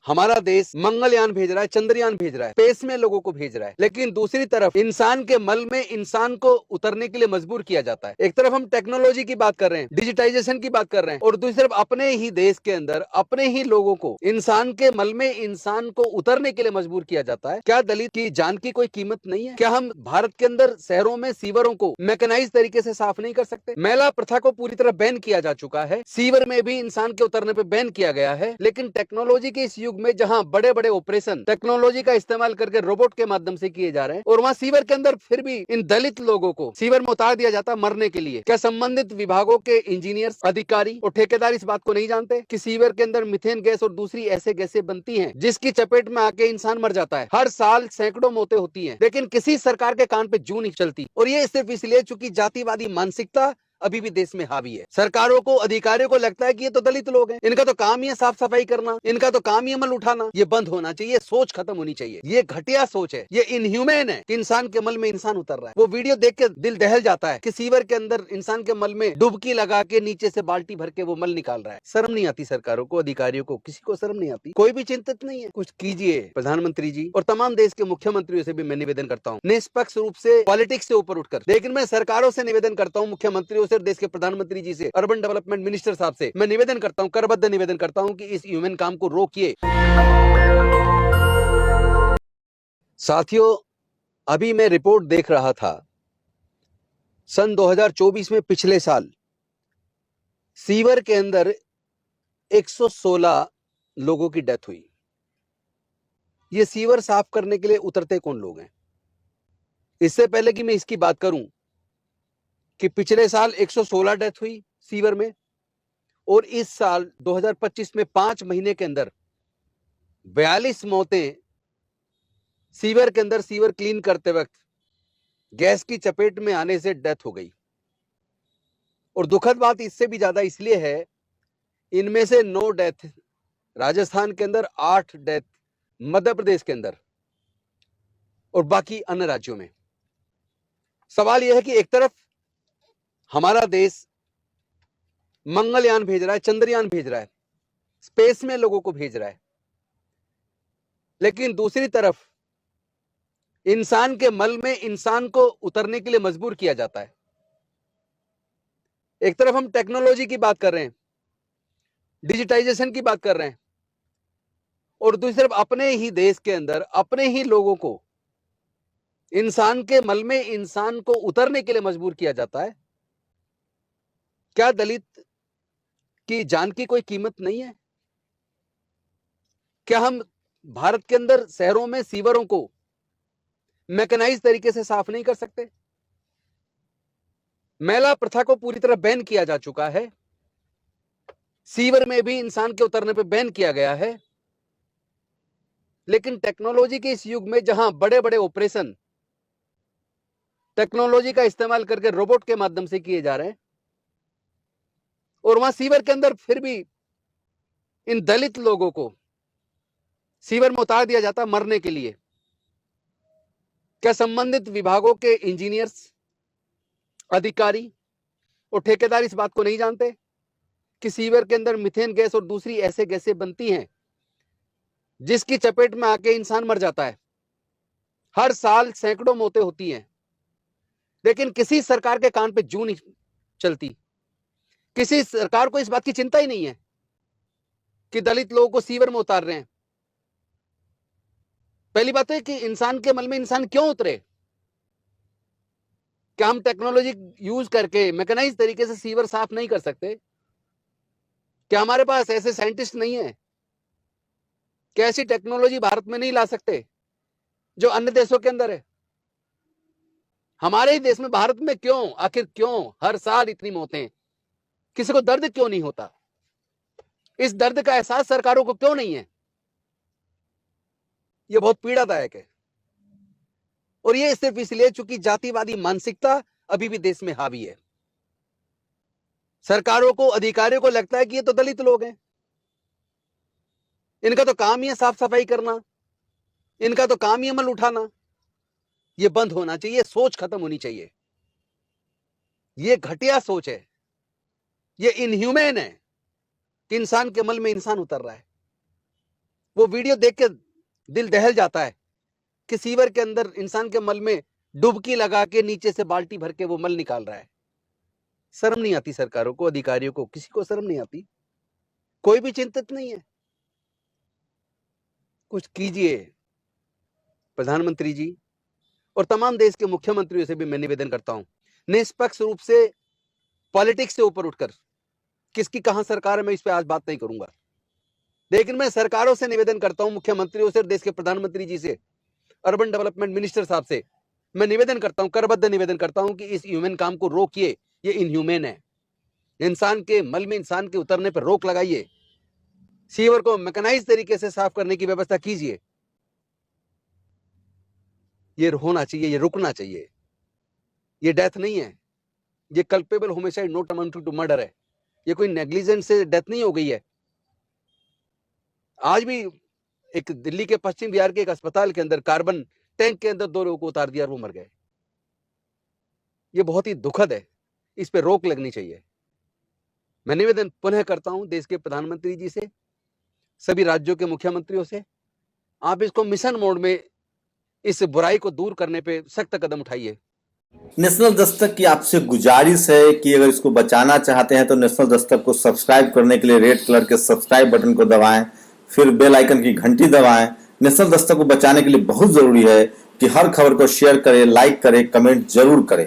हमारा देश मंगलयान भेज रहा है, चंद्रयान भेज रहा है, स्पेस में लोगों को भेज रहा है, लेकिन दूसरी तरफ इंसान के मल में इंसान को उतरने के लिए मजबूर किया जाता है। एक तरफ हम टेक्नोलॉजी की बात कर रहे हैं, डिजिटाइजेशन की बात कर रहे हैं, और दूसरी तरफ अपने ही देश के अंदर अपने ही लोगों को इंसान के मल में इंसान को उतरने के लिए मजबूर किया जाता है। क्या दलित की जान की कोई कीमत नहीं है? क्या हम भारत के अंदर शहरों में सीवरों को मैकेनाइज तरीके से साफ नहीं कर सकते? मैला प्रथा को पूरी तरह बैन किया जा चुका है, सीवर में भी इंसान के उतरने पर बैन किया गया है। लेकिन टेक्नोलॉजी के इस युग में जहां बड़े बड़े ऑपरेशन टेक्नोलॉजी का इस्तेमाल करके रोबोट के माध्यम से किए जा रहे हैं, और वहां सीवर के अंदर फिर भी इन दलित लोगों को सीवर में उतार दिया जाता है मरने के लिए। क्या संबंधित विभागों के इंजीनियर, अधिकारी और ठेकेदार इस बात को नहीं जानते कि सीवर के अंदर मीथेन गैस और दूसरी ऐसे गैसें बनती हैं जिसकी चपेट में आके इंसान मर जाता है? हर साल सैकड़ों मौतें होती हैं, लेकिन किसी सरकार के कान पे जूं नहीं चलती। और ये सिर्फ इसलिए चूंकि जातिवादी मानसिकता अभी भी देश में हावी है। सरकारों को, अधिकारियों को लगता है कि ये तो दलित लोग हैं, इनका तो काम ही है साफ सफाई करना, इनका तो काम ही अमल उठाना। ये बंद होना चाहिए, सोच खत्म होनी चाहिए। ये घटिया सोच है, ये इनह्यूमन है कि इंसान के मल में इंसान उतर रहा है। वो वीडियो देख के दिल दहल जाता है कि सीवर के अंदर इंसान के मल में डुबकी लगा के नीचे से बाल्टी भर के वो मल निकाल रहा है। शर्म नहीं आती सरकारों को, अधिकारियों को, किसी को शर्म नहीं आती? कोई भी चिंतित नहीं है? कुछ कीजिए प्रधानमंत्री जी, और तमाम देश के मुख्यमंत्रियों से भी मैं निवेदन करता हूँ, निष्पक्ष रूप से पॉलिटिक्स से ऊपर उठकर। लेकिन मैं सरकारों से निवेदन करता हूँ, मुख्यमंत्रियों से, देश के प्रधानमंत्री जी से, अर्बन डेवलपमेंट मिनिस्टर साहब से मैं निवेदन करता हूं, करबद्ध निवेदन करता हूं कि इस ह्यूमन काम को रोकिए। साथियों, अभी मैं रिपोर्ट देख रहा था, सन 2024 में पिछले साल सीवर के अंदर 116 लोगों की डेथ हुई। ये सीवर साफ करने के लिए उतरते कौन लोग हैं? इससे पहले कि मैं इसकी बात करूं कि पिछले साल 116 डेथ हुई सीवर में, और इस साल 2025 में 5 महीने के अंदर 42 मौतें सीवर के अंदर सीवर क्लीन करते वक्त गैस की चपेट में आने से डेथ हो गई। और दुखद बात इससे भी ज्यादा इसलिए है, इनमें से 9 डेथ राजस्थान के अंदर, 8 डेथ मध्य प्रदेश के अंदर, और बाकी अन्य राज्यों में। सवाल यह है कि एक तरफ हमारा देश मंगलयान भेज रहा है, चंद्रयान भेज रहा है, स्पेस में लोगों को भेज रहा है, लेकिन दूसरी तरफ इंसान के मल में इंसान को उतरने के लिए मजबूर किया जाता है। एक तरफ हम टेक्नोलॉजी की बात कर रहे हैं, डिजिटाइजेशन की बात कर रहे हैं, और दूसरी तरफ अपने ही देश के अंदर अपने ही लोगों को इंसान के मल में इंसान को उतरने के लिए मजबूर किया जाता है। क्या दलित की जान की कोई कीमत नहीं है? क्या हम भारत के अंदर शहरों में सीवरों को मैकेनाइज तरीके से साफ नहीं कर सकते? मैला प्रथा को पूरी तरह बैन किया जा चुका है, सीवर में भी इंसान के उतरने पर बैन किया गया है। लेकिन टेक्नोलॉजी के इस युग में जहां बड़े बड़े ऑपरेशन टेक्नोलॉजी का इस्तेमाल करके रोबोट के माध्यम से किए जा रहे हैं, और वहां सीवर के अंदर फिर भी इन दलित लोगों को सीवर में उतार दिया जाता है मरने के लिए। क्या संबंधित विभागों के इंजीनियर्स, अधिकारी और ठेकेदार इस बात को नहीं जानते कि सीवर के अंदर मीथेन गैस और दूसरी ऐसे गैसें बनती हैं जिसकी चपेट में आके इंसान मर जाता है? हर साल सैकड़ों मौतें होती हैं, लेकिन किसी सरकार के कान पे जूं नहीं चलती। किसी सरकार को इस बात की चिंता ही नहीं है कि दलित लोगों को सीवर में उतार रहे हैं। पहली बात है कि इंसान के मल में इंसान क्यों उतरे? क्या हम टेक्नोलॉजी यूज करके मैकेनाइज तरीके से सीवर साफ नहीं कर सकते? क्या हमारे पास ऐसे साइंटिस्ट नहीं है? क्या ऐसी टेक्नोलॉजी भारत में नहीं ला सकते जो अन्य देशों के अंदर है? हमारे ही देश में, भारत में क्यों, आखिर क्यों हर साल इतनी मौतें? किसी को दर्द क्यों नहीं होता? इस दर्द का एहसास सरकारों को क्यों नहीं है? यह बहुत पीड़ादायक है, और यह सिर्फ इसलिए चूंकि जातिवादी मानसिकता अभी भी देश में हावी है। सरकारों को, अधिकारियों को लगता है कि ये तो दलित लोग हैं, इनका तो काम ही है साफ सफाई करना, इनका तो काम ही अमल उठाना। यह बंद होना चाहिए, सोच खत्म होनी चाहिए। यह घटिया सोच है, यह इनह्यूमन है कि इंसान के मल में इंसान उतर रहा है। वो वीडियो देख के दिल दहल जाता है कि सीवर के अंदर इंसान के मल में डुबकी लगा के नीचे से बाल्टी भर के वो मल निकाल रहा है। शर्म नहीं आती सरकारों को, अधिकारियों को, किसी को शर्म नहीं आती? कोई भी चिंतित नहीं है? कुछ कीजिए प्रधानमंत्री जी। और तमाम देश के मुख्यमंत्रियों से भी मैं निवेदन करता हूं, निष्पक्ष रूप से पॉलिटिक्स से ऊपर उठकर, किसकी कहां सरकार है मैं इस पे आज बात नहीं करूंगा, लेकिन मैं सरकारों से निवेदन करता हूं, मुख्यमंत्रियों से, देश के प्रधानमंत्री जी से, अर्बन डेवलपमेंट मिनिस्टर साहब से मैं निवेदन करता हूं, करबद्ध निवेदन करता हूं कि इस ह्यूमन काम को रोकिए। ये इनह्यूमन है। इंसान के मल में इंसान के उतरने पर रोक लगाइए। सीवर को मैकेनाइज तरीके से साफ करने की व्यवस्था कीजिए। ये होना चाहिए, ये रुकना चाहिए। ये डेथ नहीं है, ये culpable homicide not amounting to murder है। ये कोई नेग्लिजेंस से डेथ नहीं हो गई है। आज भी एक दिल्ली के पश्चिम बिहार के एक अस्पताल के अंदर कार्बन टैंक के अंदर 2 लोगों को उतार दिया और वो मर गए। ये बहुत ही दुखद है, इस पे रोक लगनी चाहिए। मैं निवेदन पुनः करता हूं देश के प्रधानमंत्री जी से, सभी राज्यों के मुख्यमंत्रियों से, आप इसको मिशन मोड में इस बुराई को दूर करने पे सख्त कदम उठाइए। नेशनल दस्तक की आपसे गुजारिश है कि अगर इसको बचाना चाहते हैं तो नेशनल दस्तक को सब्सक्राइब करने के लिए रेड कलर के सब्सक्राइब बटन को दबाएं, फिर बेल आइकन की घंटी दबाएं। नेशनल दस्तक को बचाने के लिए बहुत जरूरी है कि हर खबर को शेयर करें, लाइक करें, कमेंट जरूर करें।